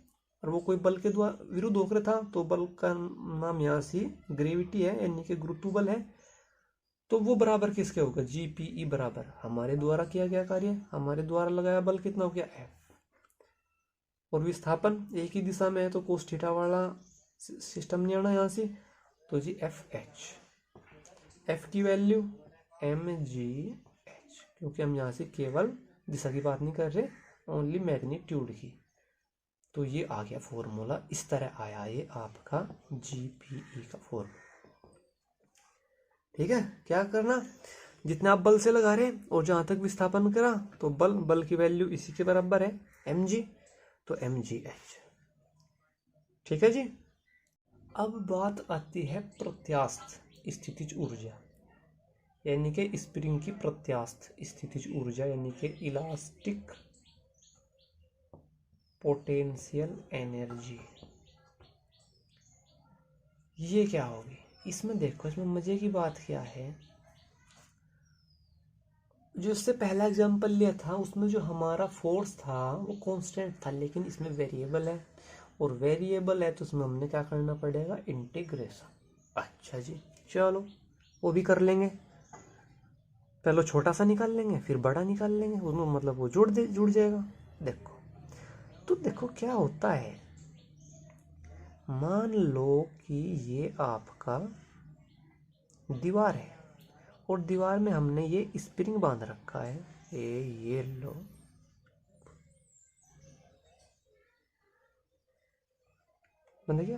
और वो कोई बल के द्वारा विरुद्ध होकर था, तो बल का नाम यहाँ से ग्रेविटी है, यानी कि गुरुत्व बल है। तो वो बराबर किसके होगा, GPE बराबर हमारे द्वारा किया गया कार्य, हमारे द्वारा लगाया बल कितना हो गया, F, और विस्थापन एक ही दिशा में है, तो कोस थीटा वाला सिस्टम नहीं आना यहाँ से, तो जी FH, F की वैल्यू mgh, क्योंकि हम यहाँ से केवल दिशा की बात नहीं कर रहे, ओनली मैग्नीट्यूड की। तो ये आ गया फॉर्मूला, इस तरह आया ये आपका GPE का फॉर्मूला। ठीक है, क्या करना, जितना आप बल से लगा रहे और जहां तक विस्थापन करा, तो बल की वैल्यू इसी के बराबर है mg। तो mgh। ठीक है जी। अब बात आती है प्रत्यास्थ स्थितिज ऊर्जा, यानी कि स्प्रिंग की प्रत्यास्थ स्थितिज ऊर्जा, यानी कि इलास्टिक पोटेंशियल एनर्जी। ये क्या होगी? इसमें देखो, इसमें मजे की बात क्या है, जो इससे पहला एग्जांपल लिया था उसमें जो हमारा फोर्स था वो कांस्टेंट था, लेकिन इसमें वेरिएबल है, और वेरिएबल है तो उसमें हमने क्या करना पड़ेगा? इंटीग्रेशन। अच्छा जी, चलो वो भी कर लेंगे। पहले छोटा सा निकाल लेंगे, फिर बड़ा निकाल लेंगे, उसमें मतलब वो जुड़ जाएगा। देखो तो देखो क्या होता है, मान लो कि ये आपका दीवार है, और दीवार में हमने ये स्प्रिंग बांध रखा है, ये लो, बंद गया,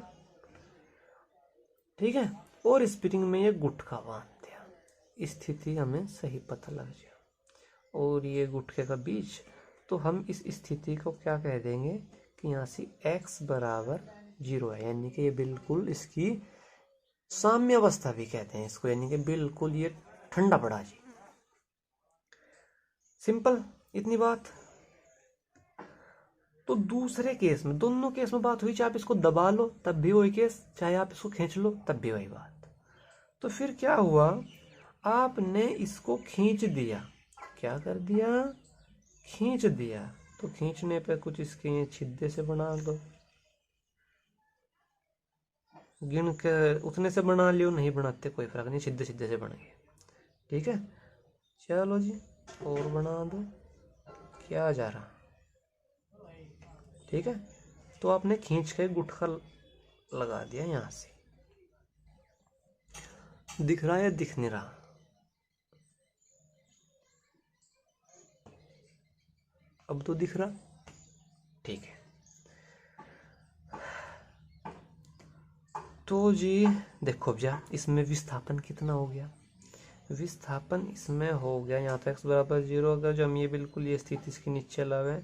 ठीक है। और स्प्रिंग में ये गुटका बांध दिया, स्थिति हमें सही पता लग जाए, और ये गुटके का बीच, तो हम इस स्थिति को क्या कह देंगे कि यहाँ से x बराबर 0 है, यानी कि ये बिल्कुल इसकी साम्य अवस्था भी कहते हैं इसको, यानी कि बिल्कुल ये ठंडा पड़ा जी। सिंपल, इतनी बात। तो दूसरे केस में, दोनों केस में बात हुई, चाहे आप इसको दबा लो तब भी वही केस, चाहे आप इसको खींच लो तब भी वही बात। तो फिर क्या हुआ, आपने इसको खींच दिया, क्या कर दिया? खींच दिया। तो खींचने पे कुछ इसके छिद्दे से बना लो, गिन के उतने से बना लियो, नहीं बनाते कोई फर्क नहीं, छिद्दे छिद्दे से बन गए। ठीक है, चलो जी और बना दो, क्या जा रहा। ठीक है, तो आपने खींच के गुटखा लगा दिया यहाँ से, दिख रहा है या दिख नहीं रहा? अब तो दिख रहा, ठीक है। तो जी देखो भैया, इसमें विस्थापन कितना हो गया? विस्थापन इसमें हो गया यहाँ तो x बराबर 0, अगर जो हम ये बिल्कुल ये स्थिति इसके नीचे लावे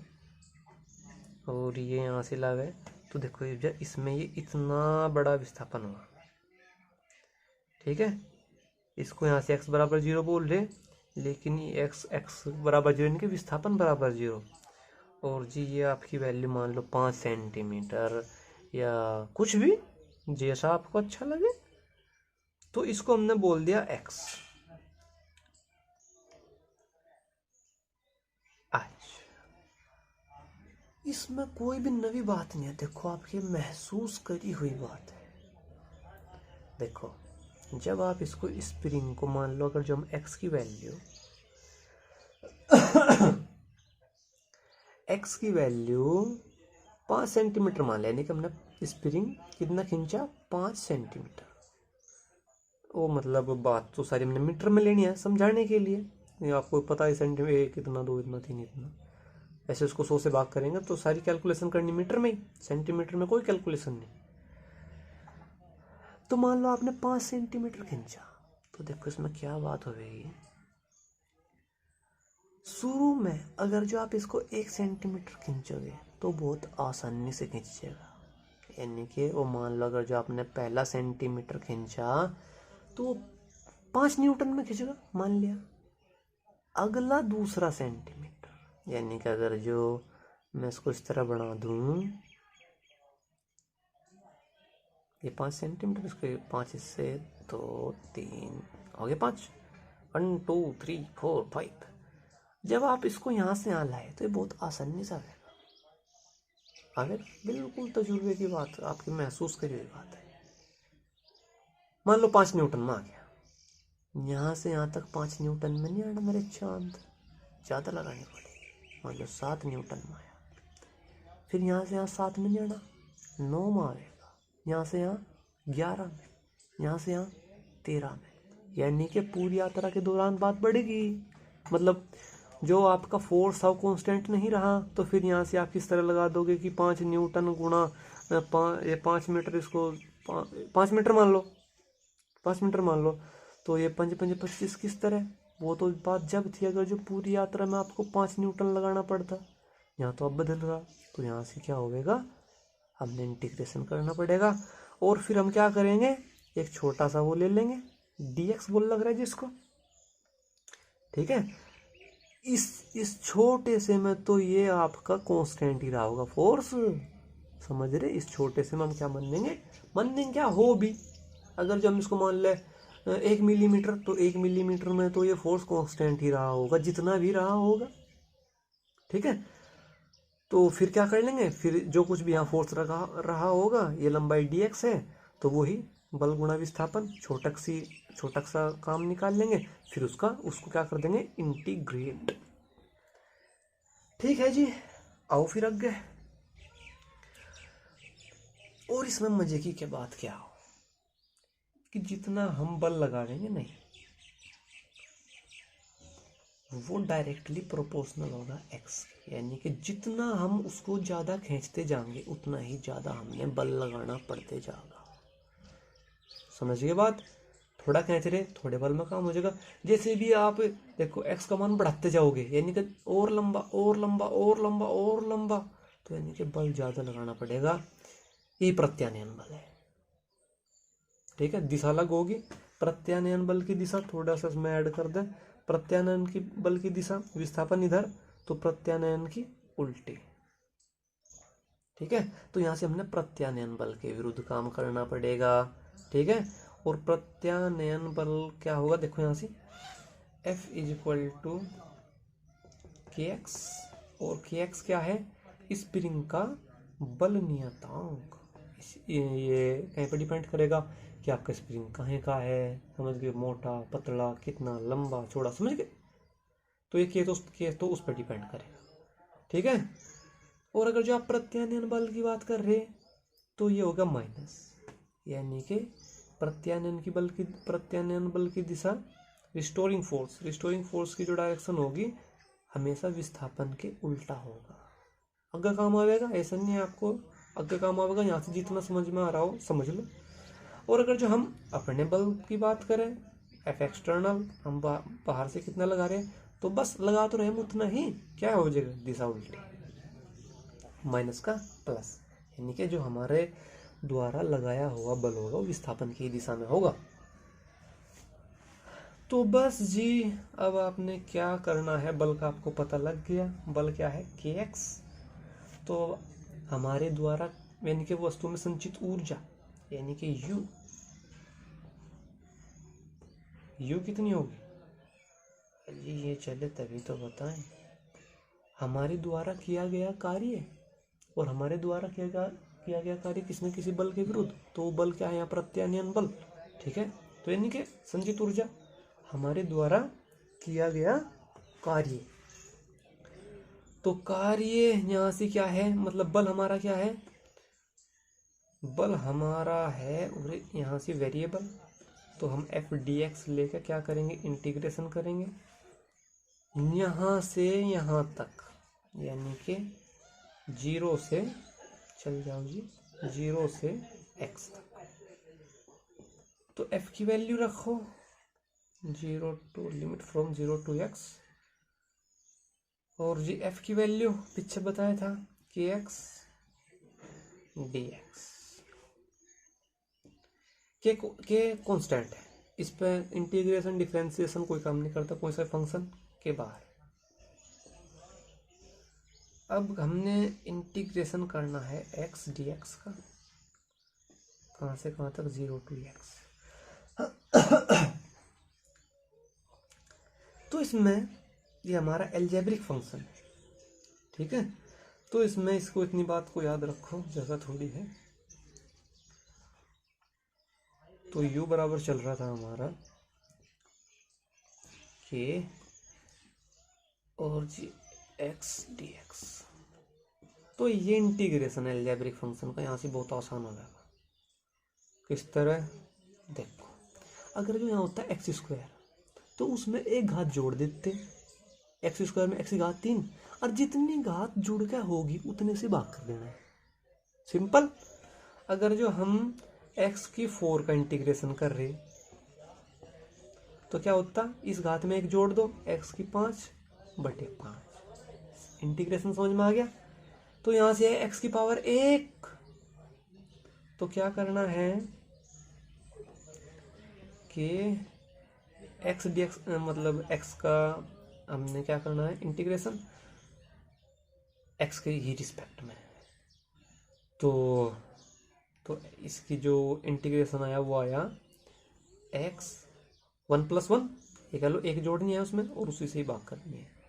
और ये यहाँ से लावे, तो देखो ये भैया इसमें ये इतना बड़ा विस्थापन हुआ। ठीक है, इसको यहाँ से x बराबर 0 बोल रहे, लेकिन ये x बराबर 0 यानी कि विस्थापन बराबर 0, और जी ये आपकी वैल्यू मान लो 5 सेंटीमीटर या कुछ भी, जैसा आपको अच्छा लगे। तो इसको हमने बोल दिया x। इसमें कोई भी नई बात नहीं है, देखो आपकी महसूस करी हुई बात है। देखो जब आप इसको स्प्रिंग को मान लो, अगर जो हम x की वैल्यू x की वैल्यू 5 सेंटीमीटर मान लें, यानी कि हमने स्प्रिंग कितना खींचा? 5 सेंटीमीटर। वो मतलब बात तो सारी हमने मीटर में लेनी है समझाने के लिए, ये आपको पता है सेंटीमीटर कितना, 2 इतना 3 इतना, ऐसे उसको 100 से भाग करेंगे तो सारी कैलकुलेशन करनी मीटर में ही, सेंटीमीटर में कोई कैलकुलेशन नहीं। तो मान लो आपने 5 सेंटीमीटर खींचा, तो देखो इसमें क्या बात हो गई, शुरू में अगर जो आप इसको 1 सेंटीमीटर खींचोगे तो बहुत आसानी से खींच जाएगा, यानी कि वो मान लो अगर जो आपने पहला सेंटीमीटर खींचा तो 5 न्यूटन में खींचेगा मान लिया। अगला दूसरा सेंटीमीटर, यानी कि अगर जो मैं इसको इस तरह बना दूं, ये 5 सेंटीमीटर, इसको 5 इससे तो 3 हो गए 5, 1 2 3 4 5। जब आप इसको यहाँ से यहाँ लाए तो ये बहुत आसानी से आएगा, अगर बिल्कुल तजुर्बे की बात, आपकी महसूस करी हुई बात है। मान लो 5 न्यूटन में आ गया, यहाँ से यहाँ तक 5 न्यूटन में नहीं आना मेरे चांद, ज़्यादा लगानी पड़ेगी। मान लो 7 न्यूटन में आया, फिर यहाँ से यहाँ 7 में नहीं आना, 9 में आएगा, यहाँ से यहाँ 11 में, यहाँ से यहाँ 13 में, यानी कि पूरी यात्रा के दौरान बात बढ़ेगी। मतलब जो आपका फोर्स था वो कांस्टेंट नहीं रहा, तो फिर यहाँ से आप किस तरह लगा दोगे कि 5 न्यूटन गुणा 5 मीटर, इसको 5 मीटर मान लो, 5 मीटर मान लो, तो ये 5 5 25 किस तरह। वो तो बात जब थी अगर जो पूरी यात्रा में आपको 5 न्यूटन लगाना पड़ता, यहाँ तो अब बदल रहा, तो यहाँ से क्या होगा, हमने इंटीग्रेशन करना पड़ेगा। और फिर हम क्या करेंगे, एक छोटा सा वो ले लेंगे, dx बोल लग रहा है जिसको, ठीक है। इस छोटे से में तो ये आपका कांस्टेंट ही रहा होगा फोर्स, समझ रहे। इस छोटे से में हम क्या मान लेंगे क्या हो भी, अगर जो हम इसको मान ले 1 मिलीमीटर, तो 1 मिलीमीटर में तो ये फोर्स कांस्टेंट ही रहा होगा, जितना भी रहा होगा, ठीक है। तो फिर क्या कर लेंगे, फिर जो कुछ भी यहाँ फोर्स रहा होगा, ये लंबाई dx है, तो वही बल गुणा विस्थापन, छोटा सा काम निकाल लेंगे, फिर उसको क्या कर देंगे, इंटीग्रेट। ठीक है जी, आओ फिर आगे। और इसमें मजे की क्या बात क्या हो कि जितना हम बल लगाएंगे नहीं, वो डायरेक्टली प्रोपोर्शनल होगा x, यानी कि जितना हम उसको ज़्यादा खींचते जाएंगे उतना ही ज़्यादा हमने बल लगाना पड़ते जाएगा। समझिए बात, थोड़ा खींच रहे थोड़े बल में काम हो जाएगा। जैसे भी आप देखो x का मान बढ़ाते जाओगे, यानी कि और लंबा और लंबा और लंबा और लंबा, तो यानी कि बल ज़्यादा लगाना पड़ेगा। ये प्रत्यानयन बल है, ठीक है। दिशा अलग होगी, प्रत्यानयन बल की दिशा थोड़ा सा इसमें ऐड कर दें, प्रत्यानयन की बल की दिशा, विस्थापन इधर, तो प्रत्यानयन की उल्टी, ठीक है। तो यहाँ से हमने प्रत्यानयन बल के विरुद्ध काम करना पड़ेगा, ठीक है। और प्रत्यानयन बल क्या होगा, देखो यहाँ से F = kx, और kx क्या है, स्प्रिंग का बल नियतांक। ये कहीं पर डिपेंड करेगा कि आपका स्प्रिंग कहाँ का है, समझ गए, मोटा पतला, कितना लंबा चौड़ा, समझ गए। तो ये केस तो उस पर डिपेंड करेगा, ठीक है। और अगर जो आप प्रत्यानयन बल की बात कर रहे तो ये होगा माइनस, यानी कि प्रत्यानयन बल की दिशा, रिस्टोरिंग फोर्स की जो डायरेक्शन होगी हमेशा विस्थापन के उल्टा होगा। आगे काम आएगा, ऐसा नहीं है आपको आगे काम आएगा, यहाँ से जितना समझ में आ रहा हो समझ लो। और अगर जो हम अपने बल की बात करें, F एक्सटर्नल, हम बाहर से कितना लगा रहे हैं, तो बस लगा तो रहे हम उतना ही, क्या हो जाएगा, दिशा उल्टी, माइनस का प्लस, यानी कि जो हमारे द्वारा लगाया हुआ बल होगा वो विस्थापन की दिशा में होगा। तो बस जी, अब आपने क्या करना है, बल का आपको पता लग गया, बल क्या है, kx। तो हमारे द्वारा यानी कि वस्तु में संचित ऊर्जा यानी कि U कितनी होगी जी, ये चले तभी तो बताएं। हमारे द्वारा किया गया कार्य, और हमारे द्वारा किया गया कार्य किसने, किसी बल के विरुद्ध, तो वो बल क्या है यहाँ, प्रत्यानयन बल, ठीक है। तो यानी कि संचित ऊर्जा, हमारे द्वारा किया गया कार्य, तो कार्य यहाँ से क्या है, मतलब बल हमारा क्या है, बल हमारा है, और यहाँ से वेरिएबल, तो हम F dx लेकर क्या करेंगे, इंटीग्रेशन करेंगे यहाँ से यहाँ तक, यानी कि 0 से, चल जाओ जी, 0 से x तक। तो F की वैल्यू रखो 0 to limit from 0 to x, और जी F की वैल्यू पीछे बताया था kx dx, के कांस्टेंट है, इस पे इंटीग्रेशन डिफरेंशिएशन कोई काम नहीं करता, कोई सा फंक्शन के बाहर। अब हमने इंटीग्रेशन करना है x dx का, कहाँ से कहाँ तक, 0 to x। तो इसमें ये हमारा एल्जेब्रिक फंक्शन है, ठीक है। तो इसमें इसको इतनी बात को याद रखो, जगह थोड़ी है। तो u बराबर चल रहा था हमारा k और जी x dx। तो ये इंटीग्रेशन एल्जेब्रिक फंक्शन का यहाँ से बहुत आसान हो जाएगा। किस तरह, देखो, अगर जो यहाँ होता है x², तो उसमें एक घात जोड़ देते, x² में x की घात 3, और जितनी घात जुड़ के होगी उतने से भाग कर देना है, सिंपल। अगर जो हम x की 4 का इंटीग्रेशन कर रहे तो क्या होता, इस घात में एक जोड़ दो, x की 5/5, इंटीग्रेशन समझ में आ गया। तो यहां से है x की पावर 1, तो क्या करना है कि x dx मतलब x का हमने क्या करना है इंटीग्रेशन x के ही रिस्पेक्ट में। तो इसकी जो इंटीग्रेशन आया वो आया x 1+1, ये कह लो एक जोड़नी है उसमें और उसी से ही भाग करनी है।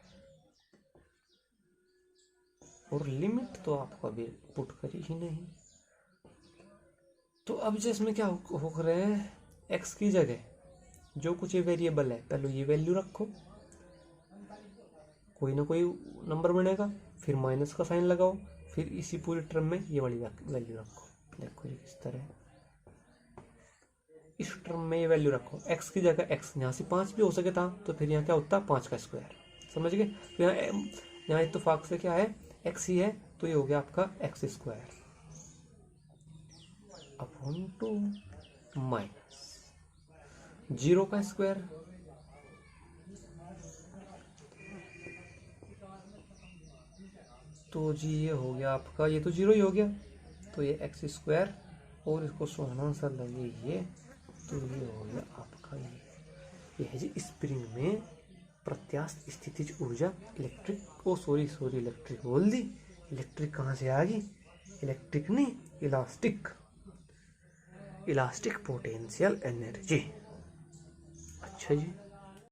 और लिमिट तो आपको अभी पुट करी ही नहीं। तो अब जिसमें क्या हो रहे हैं, x की जगह जो कुछ ये वेरिएबल है पहले ये वैल्यू रखो, कोई ना कोई नंबर बनेगा, फिर माइनस का साइन लगाओ, फिर इसी पूरी टर्म में ये वाली वैल्यू रखो। देखो ये किस तरह इस टर्म में ये वैल्यू रखो, x की जगह x, यहाँ से 5 भी हो सके था तो फिर यहाँ क्या होता 5 का स्क्वायर, समझ गए। तो यहाँ इत्तेफाक से क्या है x ही है, तो ये हो गया आपका x स्क्वायर अपॉन 2 माइनस 0 का स्क्वायर, तो जी ये हो गया आपका, ये तो 0 ही हो गया, तो ये x स्क्वायर और इसको सोना सा लगे ये, तो ये हो गया आपका ये है जी स्प्रिंग में प्रत्यास्थ स्थितिज ऊर्जा इलेक्ट्रिक, ओ सॉरी इलेक्ट्रिक बोल दी, इलेक्ट्रिक कहाँ से आ गई, इलेक्ट्रिक नहीं इलास्टिक पोटेंशियल एनर्जी। अच्छा जी।